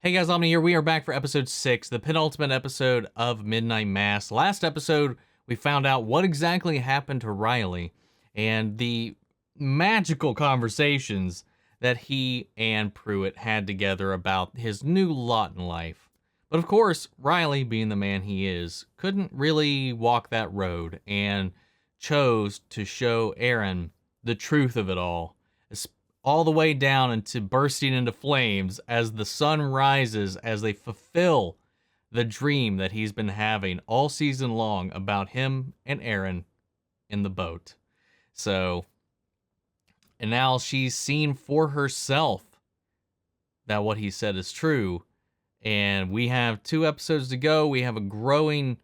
Hey guys, Omni here. We are back for episode 6, the penultimate episode of Midnight Mass. Last episode, we found out what exactly happened to Riley and the magical conversations that he and Pruitt had together about his new lot in life. But of course, Riley, being the man he is, couldn't really walk that road and chose to show Aaron the truth of it all the way down into bursting into flames as the sun rises, as they fulfill the dream that he's been having all season long about him and Aaron in the boat. So, and now she's seen for herself that what he said is true. And we have 2 episodes to go. We have a growing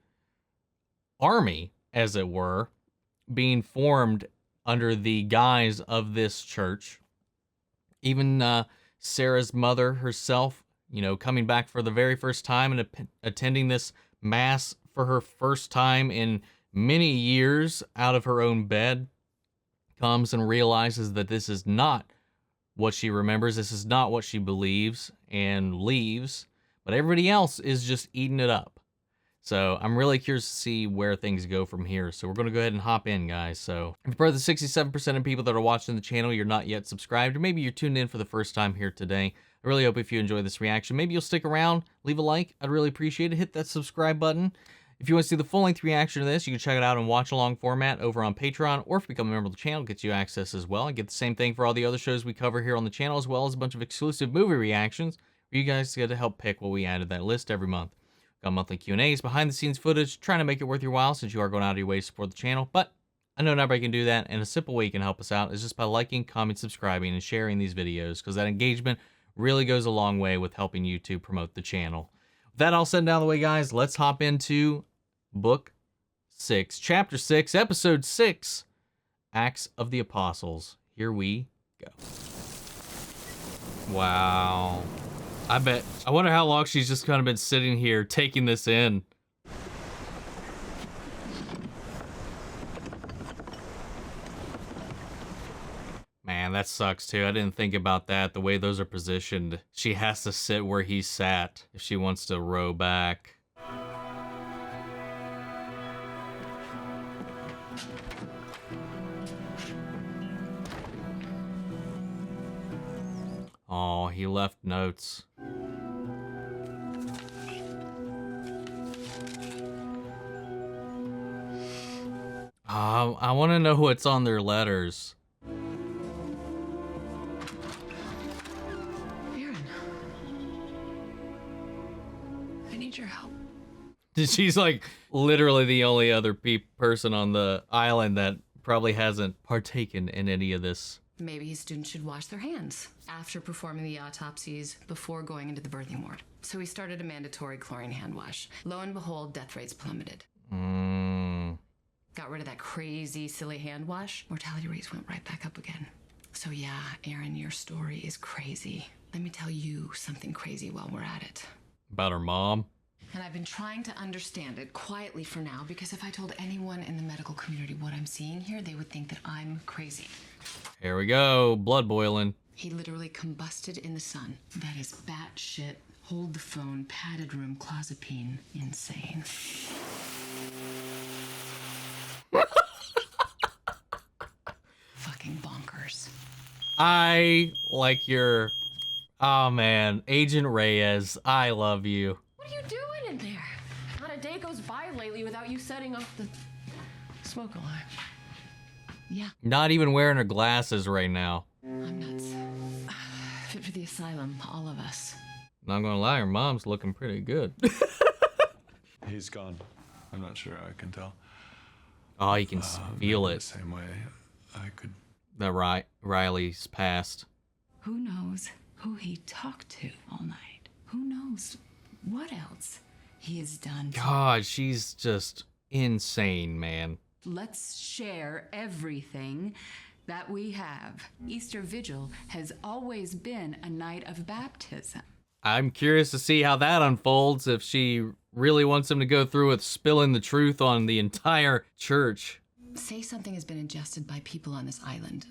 army, as it were, being formed under the guise of this church. Even Sarah's mother herself, coming back for the very first time and attending this mass for her first time in many years out of her own bed, comes and realizes that this is not what she remembers, this is not what she believes, and leaves. But everybody else is just eating it up. So I'm really curious to see where things go from here. So we're going to go ahead and hop in, guys. So if you're part of the 67% of people that are watching the channel, you're not yet subscribed, or maybe you're tuned in for the first time here today, I really hope if you enjoy this reaction, maybe you'll stick around, leave a like. I'd really appreciate it. Hit that subscribe button. If you want to see the full-length reaction to this, you can check it out in watch-along format over on Patreon, or if you become a member of the channel, it gets you access as well. And get the same thing for all the other shows we cover here on the channel, as well as a bunch of exclusive movie reactions where you guys get to help pick what we add to that list every month. Got monthly Q&As, behind-the-scenes footage, trying to make it worth your while since you are going out of your way to support the channel. But I know not everybody can do that, and a simple way you can help us out is just by liking, commenting, subscribing, and sharing these videos, because that engagement really goes a long way with helping YouTube promote the channel. With that all said and out of the way, guys, let's hop into Book 6, Chapter 6, Episode 6, Acts of the Apostles. Here we go. Wow. I wonder how long she's just kind of been sitting here taking this in. Man, that sucks too. I didn't think about that, the way those are positioned. She has to sit where he sat if she wants to row back. Oh, he left notes. I want to know what's on their letters. Aaron, I need your help. She's like literally the only other person on the island that probably hasn't partaken in any of this. Maybe students should wash their hands after performing the autopsies before going into the birthing ward. So we started a mandatory chlorine hand wash. Lo and behold, death rates plummeted. Got rid of that crazy, silly hand wash. Mortality rates went right back up again. So yeah, Aaron, your story is crazy. Let me tell you something crazy while we're at it. About her mom? And I've been trying to understand it quietly for now, because if I told anyone in the medical community what I'm seeing here, they would think that I'm crazy. Here we go, blood boiling. He literally combusted in the sun. That is batshit, hold the phone, padded room, clozapine, insane. Fucking bonkers. I like your... Oh man, Agent Reyes, I love you. What are you doing in there? Not a day goes by lately without you setting off the smoke alarm. Yeah. Not even wearing her glasses right now. I'm nuts. Fit for the asylum, all of us. Not gonna lie, her mom's looking pretty good. He's gone. I'm not sure I can tell. Oh, you can feel it. The same way I could. That Riley's passed. Who knows who he talked to all night? Who knows what else he has done? God, she's just insane, man. Let's share everything that we have. Easter Vigil has always been a night of baptism. I'm curious to see how that unfolds, if she really wants him to go through with spilling the truth on the entire church. Say something has been ingested by people on this island.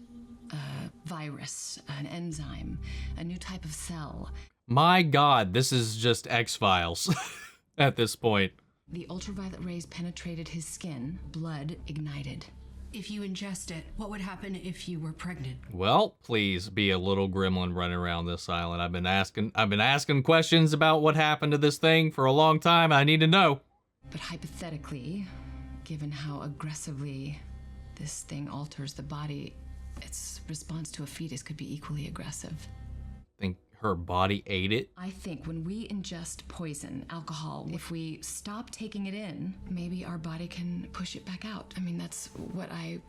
A virus, an enzyme, a new type of cell. My God, this is just X-Files at this point. The ultraviolet rays penetrated his skin. Blood ignited. If you ingest it, what would happen if you were pregnant? Well, please be a little gremlin running around this island. I've been asking questions about what happened to this thing for a long time. I need to know. But hypothetically, given how aggressively this thing alters the body, its response to a fetus could be equally aggressive. Think her body ate it? I think when we ingest poison, alcohol, if we stop taking it in, maybe our body can push it back out. I mean, that's what I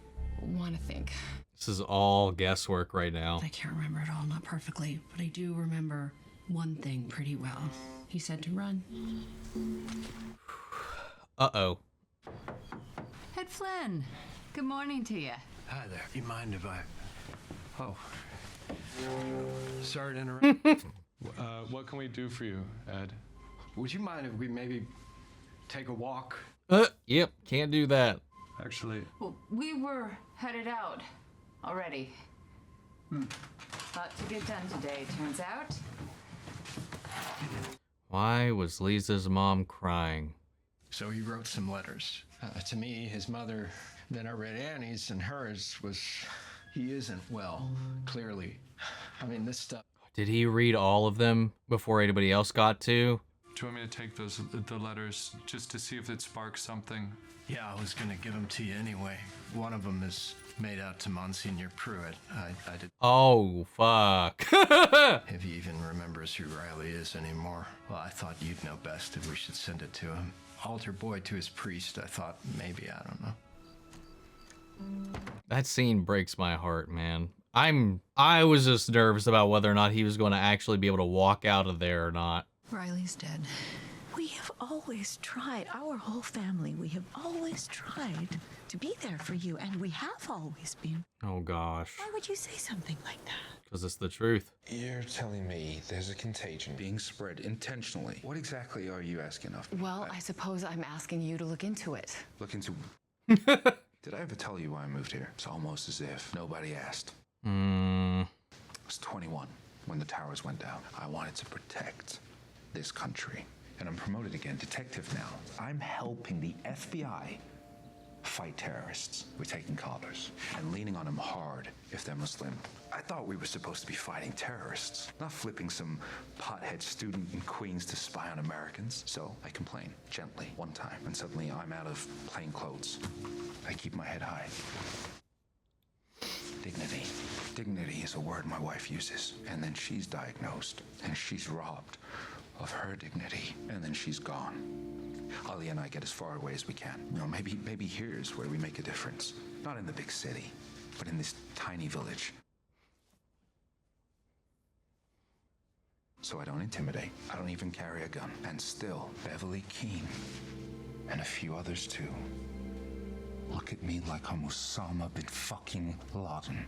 want to think. This is all guesswork right now. I can't remember it all, not perfectly, but I do remember one thing pretty well. He said to run. Uh-oh. Head Flynn, good morning to you. Hi there. You mind if I... Oh. Sorry to interrupt. What can we do for you, Ed? Would you mind if we maybe take a walk? Yep, can't do that. Actually, Well, we were headed out already. Lot to get done today, turns out. Why was Lisa's mom crying? So he wrote some letters. To me, his mother. Then I read Annie's, and hers was... He isn't well, clearly. I mean, this stuff... Did he read all of them before anybody else got to? do you want me to take the letters just to see if it sparks something? Yeah, I was going to give them to you anyway. One of them is made out to Monsignor Pruitt. I did... Oh, fuck. If he even remembers who Riley is anymore. Well, I thought you'd know best if we should send it to him. Altar boy to his priest, I thought maybe, I don't know. That scene breaks my heart, man. I was just nervous about whether or not he was going to actually be able to walk out of there or not. Riley's dead. We have always tried, our whole family, we have always tried to be there for you, and we have always been. Oh, gosh. Why would you say something like that? Because it's the truth. You're telling me there's a contagion being spread intentionally. What exactly are you asking of me? Well, I suppose I'm asking you to look into it. Look into... Did I ever tell you why I moved here? It's almost as if nobody asked. I was 21 when the towers went down. I wanted to protect this country. And I'm promoted again, detective now. I'm helping the FBI fight terrorists. We're taking collars and leaning on them hard if they're Muslim. I thought we were supposed to be fighting terrorists, not flipping some pothead student in Queens to spy on Americans. So I complain gently one time, and suddenly I'm out of plain clothes. I keep my head high. Dignity. Dignity is a word my wife uses. And then she's diagnosed, and she's robbed of her dignity, and then she's gone. Ali and I get as far away as we can. You know, maybe here's where we make a difference. Not in the big city, but in this tiny village. So I don't intimidate. I don't even carry a gun. And still, Beverly Keene, and a few others too, look at me like I'm Osama bin fucking Laden.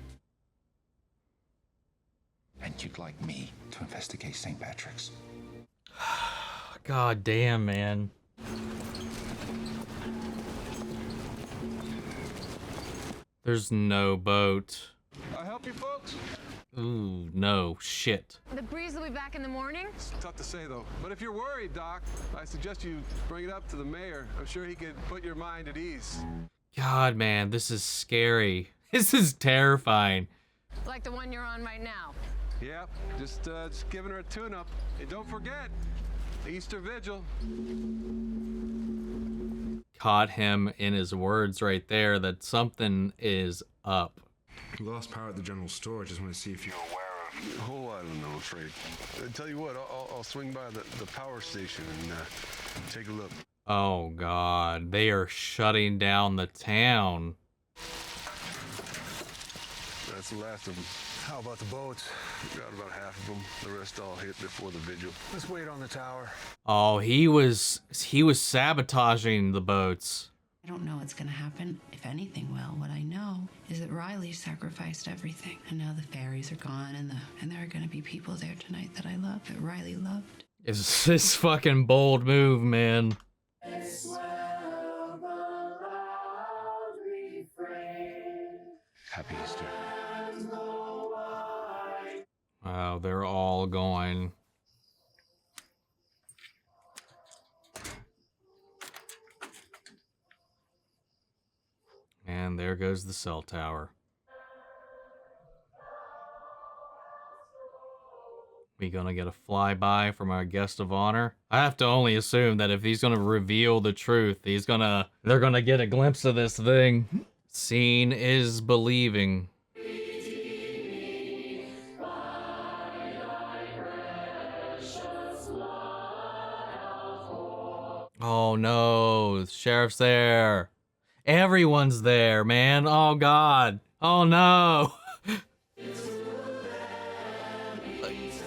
And you'd like me to investigate St. Patrick's? God damn, man. There's no boat. I help you folks? Ooh, no shit. The breeze will be back in the morning? It's tough to say though. But if you're worried, Doc, I suggest you bring it up to the mayor. I'm sure he could put your mind at ease. God, man, this is scary. This is terrifying. Like the one you're on right now. Yep, just giving her a tune-up. And don't forget, Easter Vigil. Caught him in his words right there that something is up. We lost power at the general store. Just want to see if you're aware of... Oh, I don't know, I'm afraid. I tell you what, I'll swing by the power station and take a look. Oh, God. They are shutting down the town. That's the last of them. How about the boats? Got about half of them. The rest all hit before the vigil. Let's wait on the tower. Oh, he was sabotaging the boats. I don't know what's gonna happen. If anything, well, what I know is that Riley sacrificed everything. And now the fairies are gone, and there are gonna be people there tonight that I love, that Riley loved. It's this fucking bold move, man. Happy Easter. Wow, they're all going. there goes the cell tower. We gonna get a flyby from our guest of honor? I have to only assume that if he's gonna reveal the truth, they're gonna get a glimpse of this thing. Seeing is believing. Oh no, the sheriff's there. Everyone's there, man. Oh God. Oh no.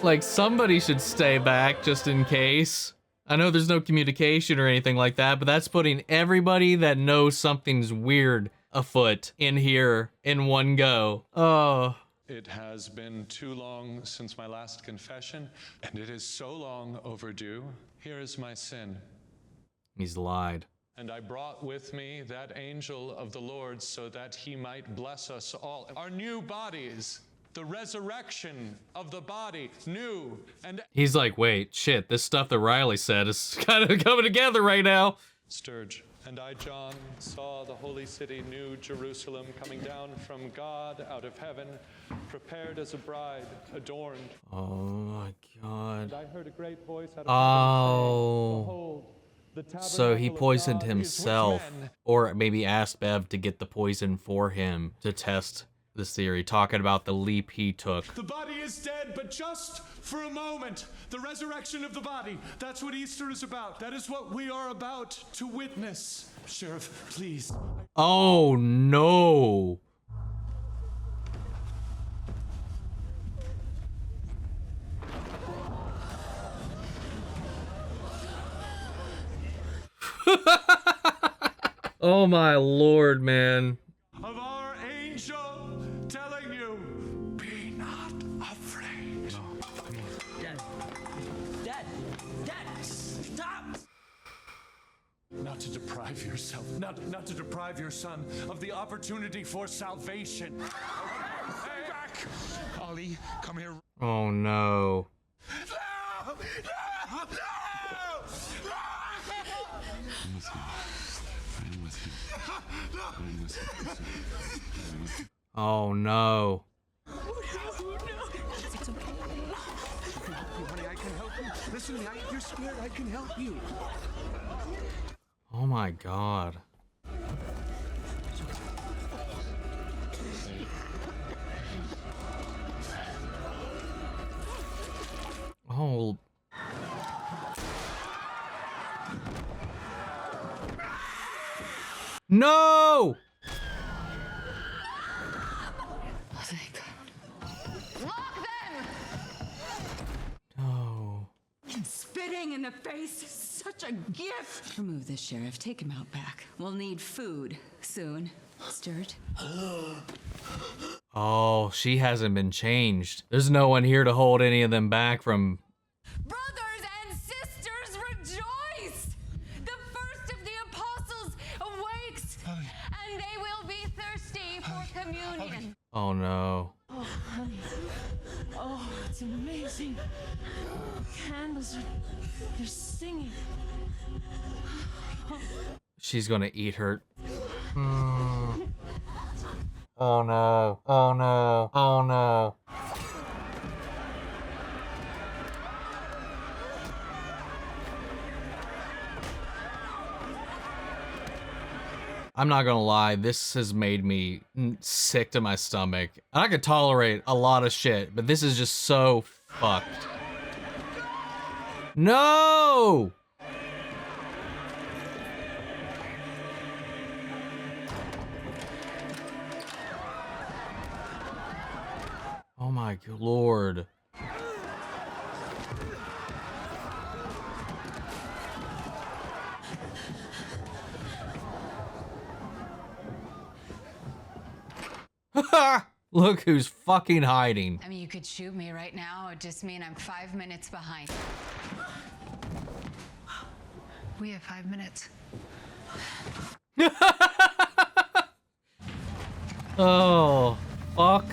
Like somebody should stay back just in case. I know there's no communication or anything like that, but that's putting everybody that knows something's weird afoot in here in one go. Oh. It has been too long since my last confession, and it is so long overdue. Here is my sin. He's lied. And I brought with me that angel of the Lord so that he might bless us all. Our new bodies, the resurrection of the body, new and... He's like, wait, shit, this stuff that Riley said is kind of coming together right now. Sturge. And I, John, saw the holy city, New Jerusalem, coming down from God out of heaven, prepared as a bride, adorned. Oh my God. And I heard a great voice out of Oh. heaven saying, behold, so he poisoned himself, or maybe asked Bev to get the poison for him to test this theory, talking about the leap he took. The body is dead, but just for a moment. The resurrection of the body. That's what Easter is about. That is what we are about to witness. Sheriff, please. Oh no. Oh my Lord, man. Of our angel telling you, be not afraid. Dad, stop! Not to deprive yourself, not to deprive your son of the opportunity for salvation. Hey, back! Ollie, come here. Oh no. No! No! No! Oh no. It's okay. Honey, I can help you. Listen, if you're scared, I can help you. Oh my God. Oh. No! Thank God. Lock them! No. Spitting in the face is such a gift. Remove this, Sheriff. Take him out back. We'll need food soon. Stirred? Oh, she hasn't been changed. There's no one here to hold any of them back from... Brothers and sisters, rejoice! The first of the apostles awakes, and they will be thirsty for communion. Oh no. Oh, honey. Oh, it's amazing. Candles are... they're singing. She's gonna eat her. Oh no. Oh no. Oh no. I'm not gonna lie, this has made me sick to my stomach. I could tolerate a lot of shit, but this is just so fucked. No! Oh my Lord. Look who's fucking hiding. I mean, you could shoot me right now. It just mean I'm 5 minutes behind. We have 5 minutes. Oh, fuck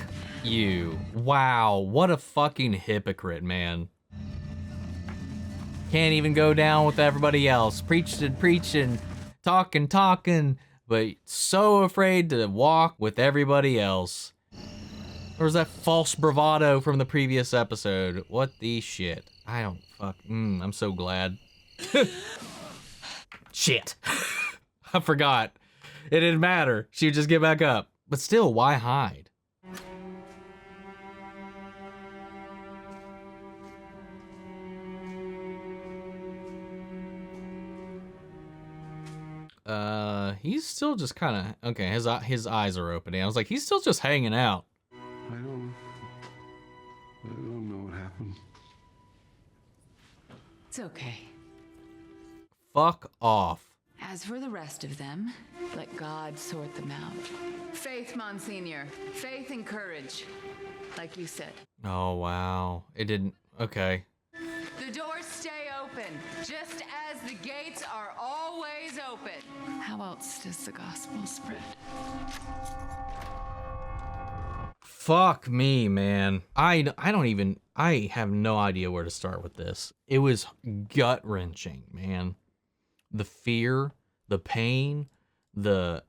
you. Wow, what a fucking hypocrite, man. Can't even go down with everybody else. Preaching, talking, but so afraid to walk with everybody else. Or was that false bravado from the previous episode? What the shit? I don't fuck. I'm so glad. Shit. I forgot. It didn't matter. She would just get back up. But still, why hide? He's still just kind of, okay, his eyes are opening. I was like, he's still just hanging out. I don't know what happened. It's okay. Fuck off. As for the rest of them, let God sort them out. Faith, Monsignor. Faith and courage. Like you said. Oh, wow. It didn't, okay. The doors stay open, just as the gates are always open. How else does the gospel spread? Fuck me, man. I have no idea where to start with this. It was gut-wrenching, man. The fear, the pain, the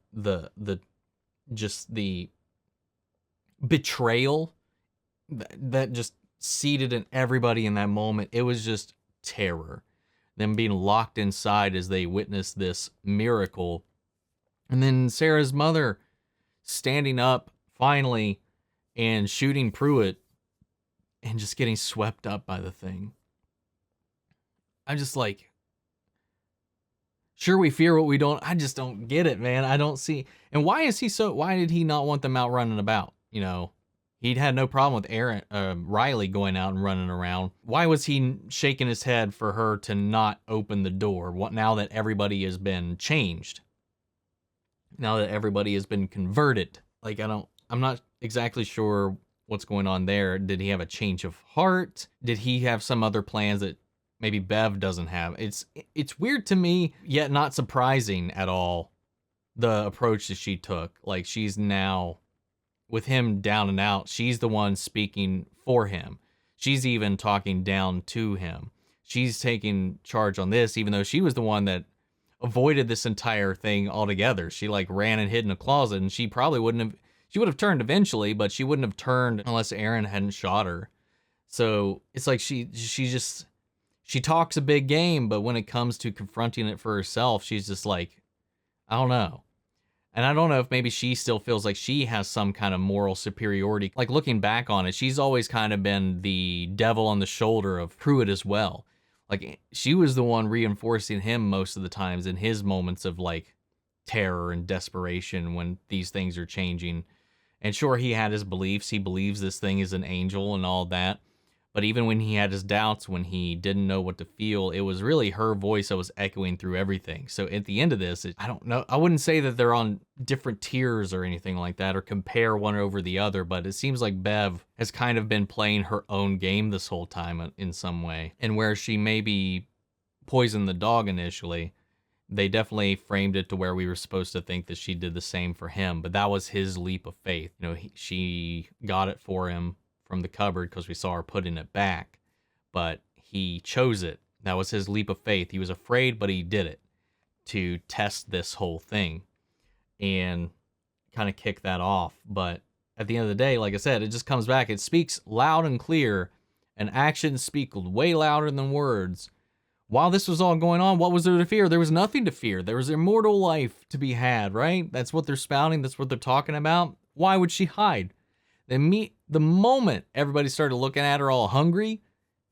just the betrayal that just seated in everybody in that moment. It was just terror. Them being locked inside as they witnessed this miracle. And then Sarah's mother standing up finally and shooting Pruitt and just getting swept up by the thing. I'm just like, sure, we fear what we don't. I just don't get it, man. I don't see. And why did he not want them out running about? You know, he'd had no problem with Riley going out and running around. Why was he shaking his head for her to not open the door? What, now that everybody has been changed? Now that everybody has been converted? Like, I'm not exactly sure what's going on there. Did he have a change of heart? Did he have some other plans that maybe Bev doesn't have? It's weird to me, yet not surprising at all, the approach that she took. Like, she's now, with him down and out, she's the one speaking for him. She's even talking down to him. She's taking charge on this, even though she was the one that avoided this entire thing altogether. She like ran and hid in a closet, and she would have turned eventually, but she wouldn't have turned unless Aaron hadn't shot her. So it's like she talks a big game, but when it comes to confronting it for herself, she's just like, I don't know. And I don't know if maybe she still feels like she has some kind of moral superiority. Like, looking back on it, she's always kind of been the devil on the shoulder of Pruitt as well. Like, she was the one reinforcing him most of the times in his moments of like terror and desperation when these things are changing. And sure, he had his beliefs. He believes this thing is an angel and all that. But even when he had his doubts, when he didn't know what to feel, it was really her voice that was echoing through everything. So at the end of this, I don't know. I wouldn't say that they're on different tiers or anything like that, or compare one over the other, but it seems like Bev has kind of been playing her own game this whole time in some way. And where she maybe poisoned the dog initially, they definitely framed it to where we were supposed to think that she did the same for him. But that was his leap of faith. You know, she got it for him from the cupboard because we saw her putting it back, but he chose it. That was his leap of faith. He was afraid, but he did it to test this whole thing and kind of kick that off. But at the end of the day, like I said, it just comes back. It speaks loud and clear, and actions speak way louder than words. While this was all going on, what was there to fear? There was nothing to fear. There was immortal life to be had, right? That's what they're spouting. That's what they're talking about. Why would she hide? The moment everybody started looking at her all hungry,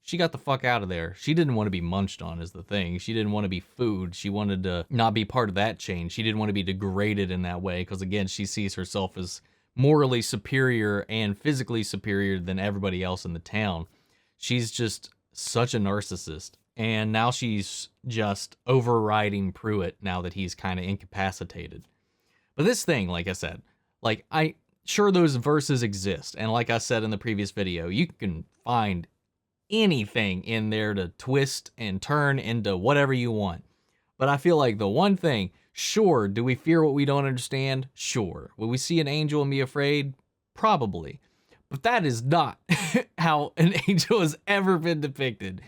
she got the fuck out of there. She didn't want to be munched on is the thing. She didn't want to be food. She wanted to not be part of that chain. She didn't want to be degraded in that way because, again, she sees herself as morally superior and physically superior than everybody else in the town. She's just such a narcissist. And now she's just overriding Pruitt now that he's kind of incapacitated. But this thing, like I said, sure, those verses exist. And like I said in the previous video, you can find anything in there to twist and turn into whatever you want. But I feel like the one thing, sure, do we fear what we don't understand? Sure. Will we see an angel and be afraid? Probably. But that is not how an angel has ever been depicted.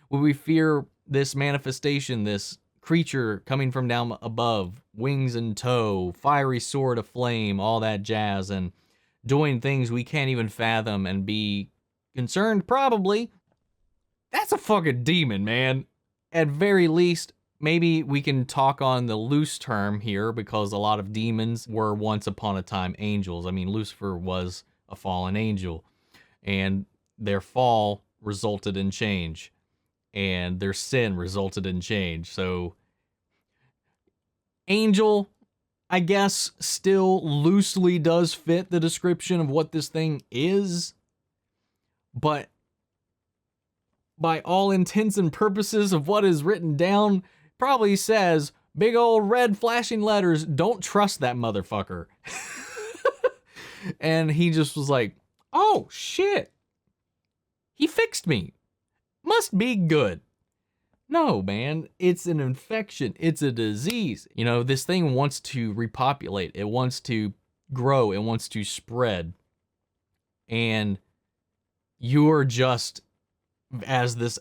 Will we fear this manifestation, this creature coming from down above, wings in tow, fiery sword of flame, all that jazz, and doing things we can't even fathom and be concerned, probably. That's a fucking demon, man. At very least, maybe we can talk on the loose term here, because a lot of demons were once upon a time angels. I mean, Lucifer was a fallen angel, and their fall resulted in change, and their sin resulted in change. So, angel, I guess, still loosely does fit the description of what this thing is, but by all intents and purposes of what is written down, probably says, big old red flashing letters, don't trust that motherfucker. And he just was like, oh shit, he fixed me, must be good. No, man, it's an infection, it's a disease. You know, this thing wants to repopulate, it wants to grow, it wants to spread. And you're just, as this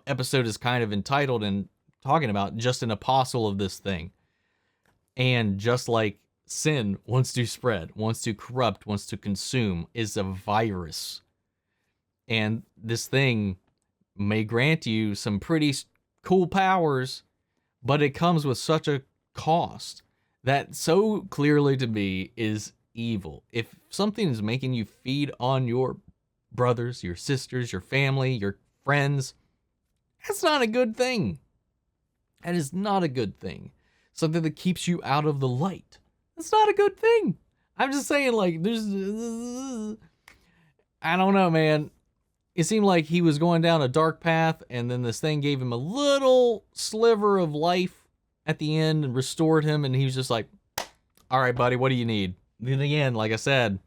episode is kind of entitled and talking about, just an apostle of this thing. And just like sin wants to spread, wants to corrupt, wants to consume, is a virus. And this thing may grant you some pretty cool powers, but it comes with such a cost that so clearly to me is evil. If something is making you feed on your brothers, your sisters, your family, your friends, that's not a good thing. That is not a good thing. Something that keeps you out of the light, that's not a good thing. I'm just saying, like, there's, I don't know, man. It seemed like he was going down a dark path, and then this thing gave him a little sliver of life at the end and restored him, and he was just like, all right, buddy, what do you need? Then again, like I said,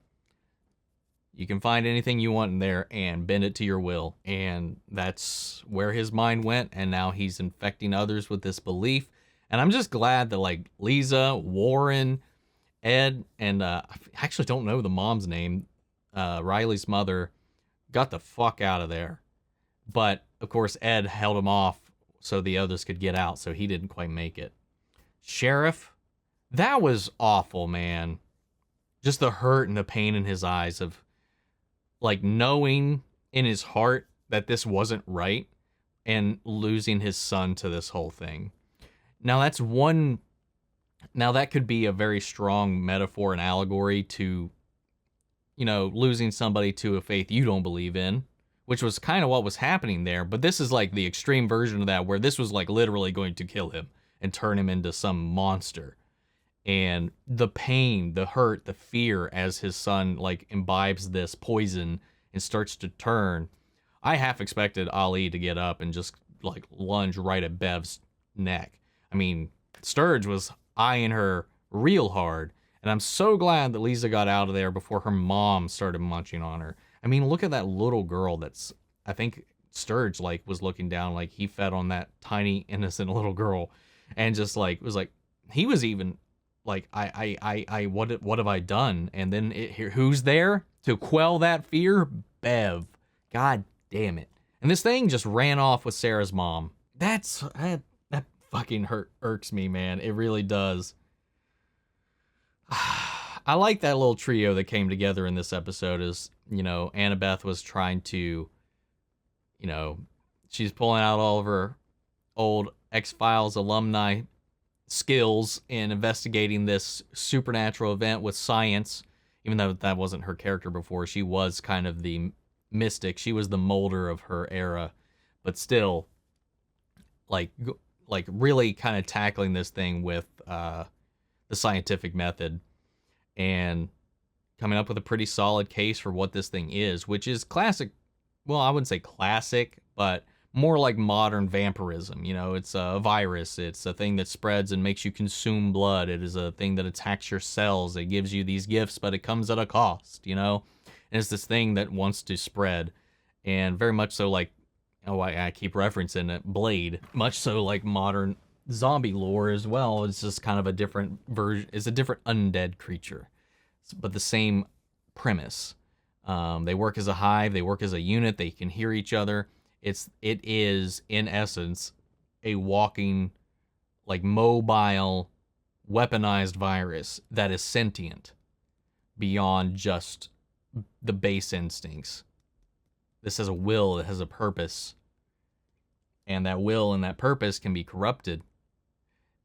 you can find anything you want in there and bend it to your will. And that's where his mind went, and now he's infecting others with this belief. And I'm just glad that, like, Lisa, Warren, Ed, and I actually don't know the mom's name, Riley's mother, got the fuck out of there. But, of course, Ed held him off so the others could get out, so he didn't quite make it. Sheriff, that was awful, man. Just the hurt and the pain in his eyes of, like, knowing in his heart that this wasn't right and losing his son to this whole thing. Now that's one, now that could be a very strong metaphor and allegory to, you know, losing somebody to a faith you don't believe in, which was kind of what was happening there. But this is like the extreme version of that, where this was like literally going to kill him and turn him into some monster. And the pain, the hurt, the fear as his son like imbibes this poison and starts to turn. I half expected Ali to get up and just like lunge right at Bev's neck. I mean, Sturge was eyeing her real hard, and I'm so glad that Lisa got out of there before her mom started munching on her. I mean, look at that little girl that's, I think Sturge like was looking down, like he fed on that tiny innocent little girl, and just like was like, he was even like, what have I done? And then who's there to quell that fear? Bev. God damn it. And this thing just ran off with Sarah's mom. That fucking irks me, man. It really does. I like that little trio that came together in this episode. As, you know, Annabeth was trying to, you know, she's pulling out all of her old X-Files alumni skills in investigating this supernatural event with science, even though that wasn't her character before. She was kind of the mystic. She was the molder of her era, but still, like really kind of tackling this thing with the scientific method and coming up with a pretty solid case for what this thing is, which is classic. Well, I wouldn't say classic, but more like modern vampirism. You know, it's a virus. It's a thing that spreads and makes you consume blood. It is a thing that attacks your cells. It gives you these gifts, but it comes at a cost, you know? And it's this thing that wants to spread. And very much so like, oh, I keep referencing it, Blade. Much so like modern zombie lore as well. It's just kind of a different version. It's a different undead creature, but the same premise. They work as a hive. They work as a unit. They can hear each other. It is in essence a walking like mobile, weaponized virus that is sentient beyond just the base instincts. This has a will, it has a purpose. And that will and that purpose can be corrupted.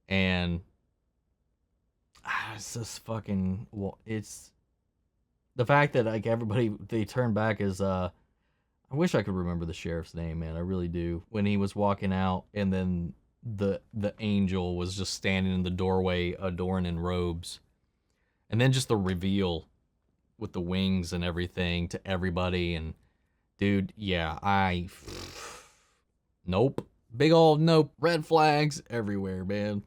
And it's just fucking, it's the fact that like everybody, they turn back is, I wish I could remember the sheriff's name, man. I really do. When he was walking out and then the angel was just standing in the doorway adorned in robes. And then just the reveal with the wings and everything to everybody. And dude, yeah, nope. Big old nope. Red flags everywhere, man.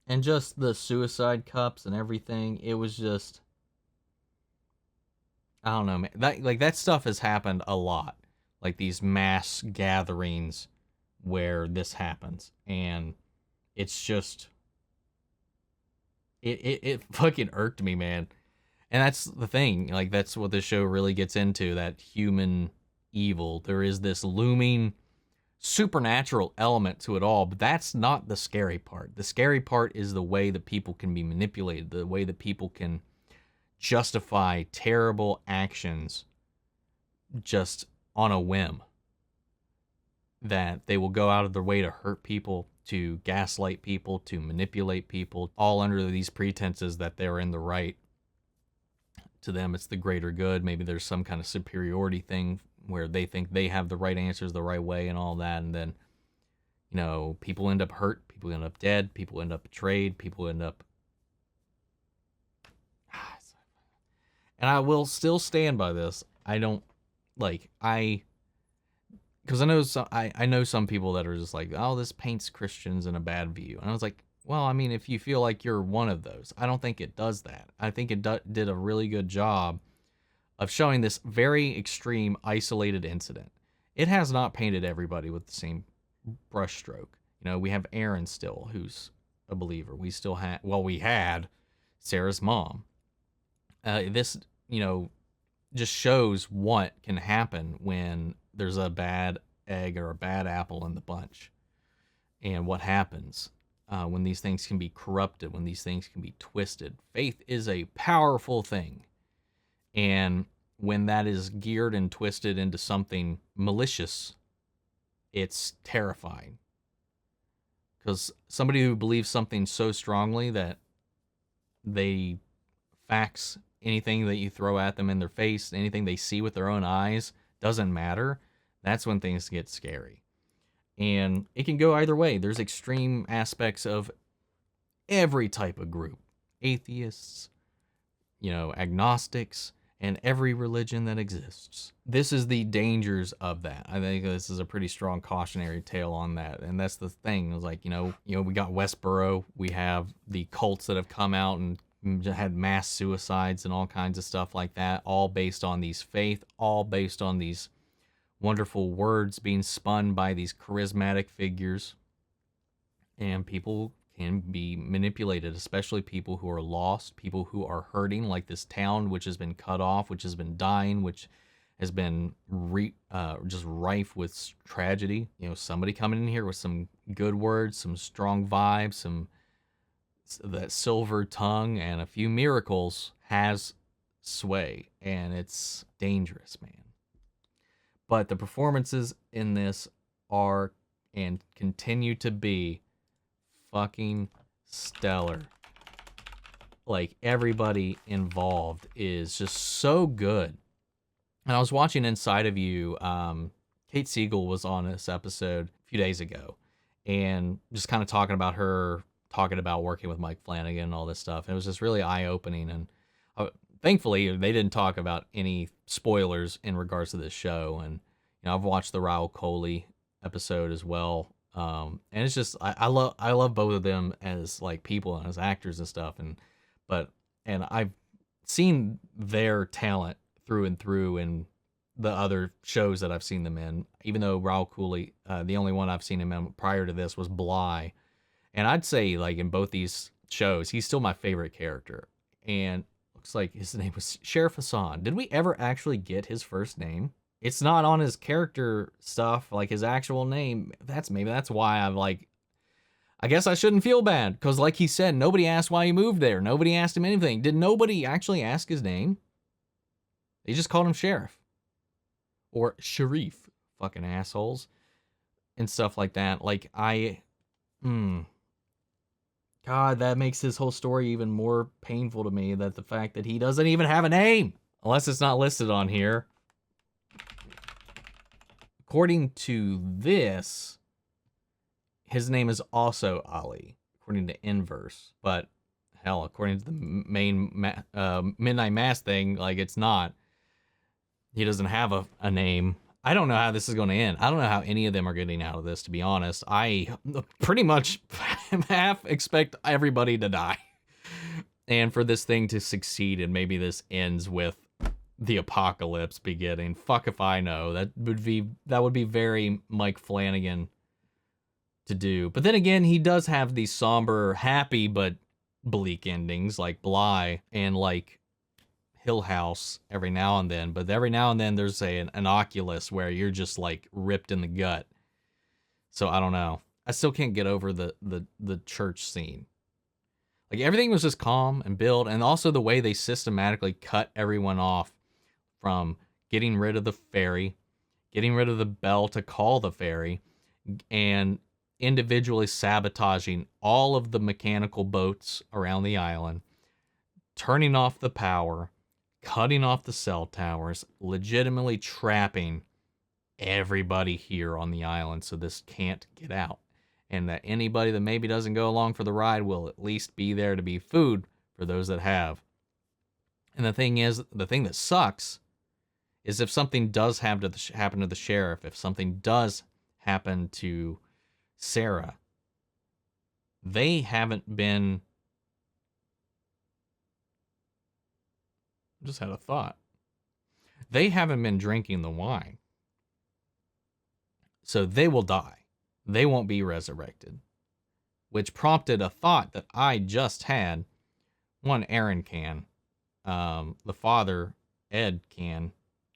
And just the suicide cups and everything. It was just, I don't know, man. That stuff has happened a lot. Like these mass gatherings where this happens. And it's just, it fucking irked me, man. And that's the thing. Like, that's what this show really gets into, that human evil. There is this looming supernatural element to it all, but that's not the scary part. The scary part is the way that people can be manipulated, the way that people can justify terrible actions just on a whim. That they will go out of their way to hurt people, to gaslight people, to manipulate people, all under these pretenses that they're in the right. To them, it's the greater good. Maybe there's some kind of superiority thing where they think they have the right answers the right way and all that. And then, you know, people end up hurt. People end up dead. People end up betrayed. People end up... And I will still stand by this. I don't... Like, because I know some people that are just like, oh, this paints Christians in a bad view. And I was like, well, I mean, if you feel like you're one of those, I don't think it does that. I think it did a really good job of showing this very extreme, isolated incident. It has not painted everybody with the same brushstroke. You know, we have Aaron still, who's a believer. We still we had Sarah's mom. This, you know, just shows what can happen when there's a bad egg or a bad apple in the bunch. And what happens when these things can be corrupted, when these things can be twisted. Faith is a powerful thing. And when that is geared and twisted into something malicious, it's terrifying. Because somebody who believes something so strongly that they facts anything that you throw at them in their face, anything they see with their own eyes, doesn't matter, that's when things get scary. And it can go either way. There's extreme aspects of every type of group. Atheists, you know, agnostics, and every religion that exists. This is the dangers of that. I think this is a pretty strong cautionary tale on that. And that's the thing. It was like, you know, we got Westboro. We have the cults that have come out and had mass suicides and all kinds of stuff like that, all based on these faith, all based on these wonderful words being spun by these charismatic figures. And people can be manipulated, especially people who are lost, people who are hurting, like this town which has been cut off, which has been dying, which has been just rife with tragedy. You know, somebody coming in here with some good words, some strong vibes, that silver tongue, and a few miracles has sway, and it's dangerous, man. But the performances in this are and continue to be fucking stellar. Like, everybody involved is just so good. And I was watching Inside of You. Kate Siegel was on this episode a few days ago, and just kind of talking about working with Mike Flanagan and all this stuff. And it was just really eye-opening. And thankfully, they didn't talk about any spoilers in regards to this show. And you know, I've watched the Rahul Kohli episode as well. And it's just I love both of them as like people and as actors and stuff. And I've seen their talent through and through in the other shows that I've seen them in. Even though Rahul Kohli, the only one I've seen him in prior to this was Bly. And I'd say, like, in both these shows, he's still my favorite character. And looks like his name was Sheriff Hassan. Did we ever actually get his first name? It's not on his character stuff, like his actual name. Maybe that's why I guess I shouldn't feel bad, because like he said, nobody asked why he moved there. Nobody asked him anything. Did nobody actually ask his name? They just called him Sheriff. Or Sharif. Fucking assholes. And stuff like that. Like, God, that makes his whole story even more painful to me, that the fact that he doesn't even have a name. Unless it's not listed on here. According to this, his name is also Ali, according to Inverse. But, hell, according to the main Midnight Mass thing, like, it's not. He doesn't have a name. I don't know how this is going to end. I don't know how any of them are getting out of this, to be honest. I pretty much half expect everybody to die. And for this thing to succeed, and maybe this ends with the apocalypse beginning. Fuck if I know. That would be very Mike Flanagan to do. But then again, he does have these somber, happy, but bleak endings, like Bly and like Hill House every now and then. But every now and then there's an Oculus where you're just like ripped in the gut. So I don't know. I still can't get over the church scene. Like, everything was just calm and build, and also the way they systematically cut everyone off from getting rid of the ferry, getting rid of the bell to call the ferry, and individually sabotaging all of the mechanical boats around the island, turning off the power, cutting off the cell towers, legitimately trapping everybody here on the island so this can't get out. And that anybody that maybe doesn't go along for the ride will at least be there to be food for those that have. And the thing that sucks is if something does happen to the sheriff, if something does happen to Sarah, they haven't been... I just had a thought. They haven't been drinking the wine. So they will die. They won't be resurrected. Which prompted a thought that I just had. One, Aaron can. The father, Ed, can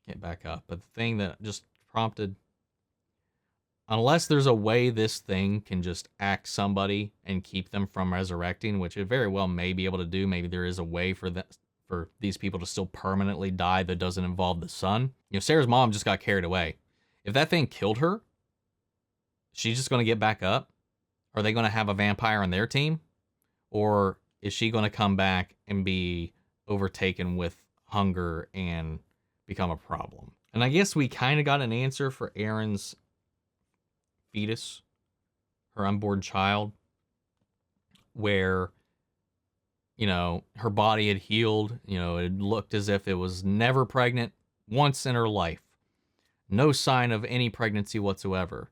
get back up. But the thing that just prompted... Unless there's a way this thing can just act somebody and keep them from resurrecting, which it very well may be able to do. Maybe there is a way for these people to still permanently die that doesn't involve the son. You know, Sarah's mom just got carried away. If that thing killed her, she's just going to get back up? Are they going to have a vampire on their team? Or is she going to come back and be overtaken with hunger and become a problem? And I guess we kind of got an answer for Erin's fetus, her unborn child, where, you know, her body had healed. You know, it looked as if it was never pregnant once in her life. No sign of any pregnancy whatsoever.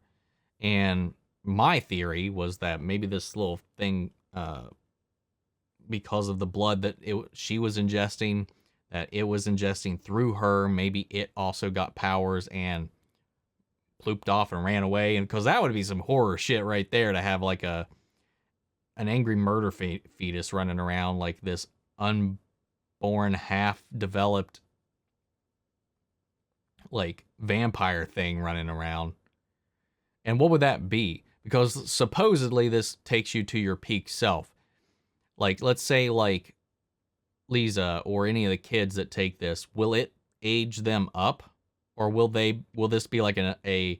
And my theory was that maybe this little thing, because of the blood that she was ingesting, that it was ingesting through her, maybe it also got powers and plooped off and ran away. And because that would be some horror shit right there, to have like an angry murder fetus running around, like this unborn, half-developed, like, vampire thing running around. And what would that be? Because supposedly this takes you to your peak self. Like, let's say, like, Lisa or any of the kids that take this, will it age them up? Or will this be like a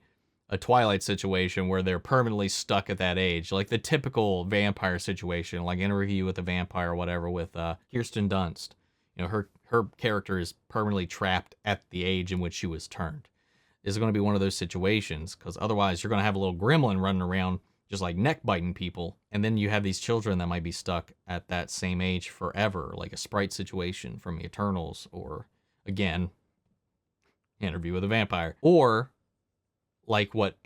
Twilight situation where they're permanently stuck at that age? Like the typical vampire situation, like Interview with a Vampire or whatever with Kirsten Dunst. You know, her character is permanently trapped at the age in which she was turned. Is going to be one of those situations, because otherwise you're going to have a little gremlin running around just like neck biting people, and then you have these children that might be stuck at that same age forever, like a Sprite situation from the Eternals, or again, Interview with a Vampire, or like what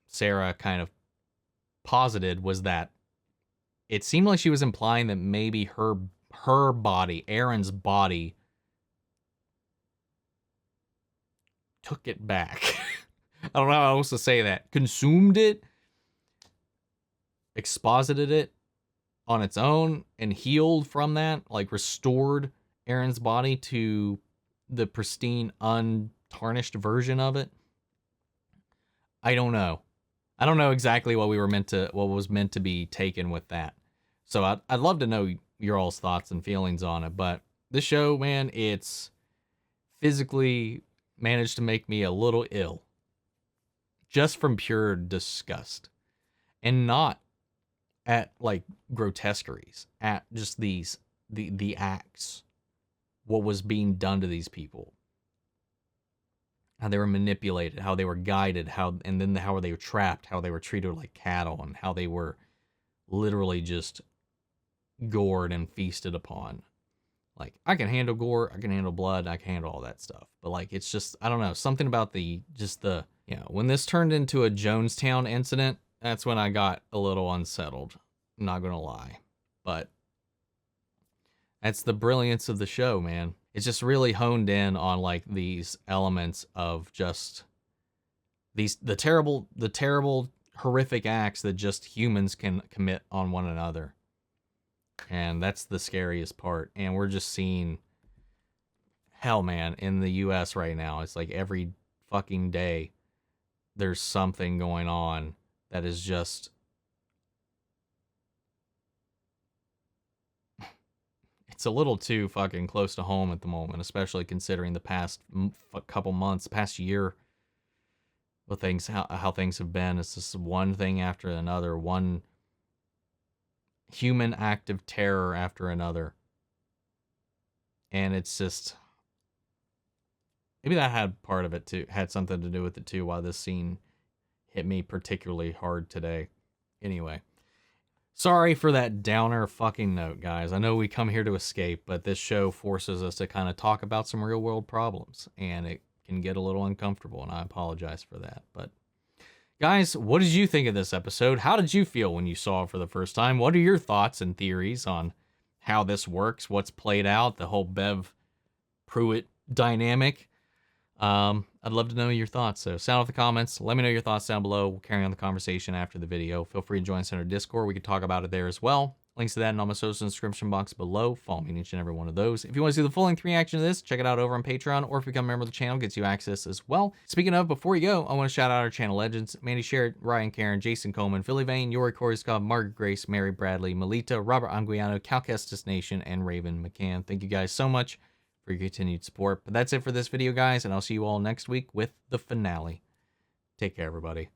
Sarah kind of posited, was that it seemed like she was implying that maybe her body, Erin's body, took it back. I don't know how else to say that. Consumed it, exposited it on its own, and healed from that, like restored Erin's body to the pristine, untarnished version of it. I don't know. I don't know exactly what was meant to be taken with that. So I'd love to know your all's thoughts and feelings on it. But this show, man, it's physically managed to make me a little ill. Just from pure disgust. And not at like grotesqueries, at just the acts, what was being done to these people, how they were manipulated, how they were guided, how they were trapped, how they were treated like cattle, and how they were literally just gored and feasted upon. Like, I can handle gore, I can handle blood, I can handle all that stuff, but like, it's just, I don't know, something about when this turned into a Jonestown incident, that's when I got a little unsettled. I'm not gonna lie. But that's the brilliance of the show, man. It's just really honed in on like these elements of just the terrible, horrific acts that just humans can commit on one another. And that's the scariest part. And we're just seeing hell, man, in the US right now. It's like every fucking day there's something going on that is just, it's a little too fucking close to home at the moment, especially considering the past couple months, past year, with things, how things have been. It's just one thing after another, one human act of terror after another. And it's just, maybe that had part of it too, had something to do with it too, why this scene hit me particularly hard today. Anyway, sorry for that downer fucking note, guys. I know we come here to escape, but this show forces us to kind of talk about some real world problems, and it can get a little uncomfortable, and I apologize for that. But guys, what did you think of this episode? How did you feel when you saw it for the first time? What are your thoughts and theories on how this works, what's played out, the whole Bev Pruitt dynamic? I'd love to know your thoughts, so sound off the comments. Let me know your thoughts down below. We'll carry on the conversation after the video. Feel free to join us in our Discord. We can talk about it there as well. Links to that and all my socials in the description box below. Follow me in each and every one of those. If you want to see the full-length reaction to this, check it out over on Patreon, or if you become a member of the channel, gets you access as well. Speaking of, before you go, I want to shout out our channel legends: Mandy Sherritt, Ryan Karen, Jason Coleman, Philly Vane, Yori Corey Scott, Margaret Grace, Mary Bradley, Melita, Robert Anguiano, Cal Kestis Nation, and Raven McCann. Thank you guys so much for your continued support. But that's it for this video, guys, and I'll see you all next week with the finale. Take care, everybody.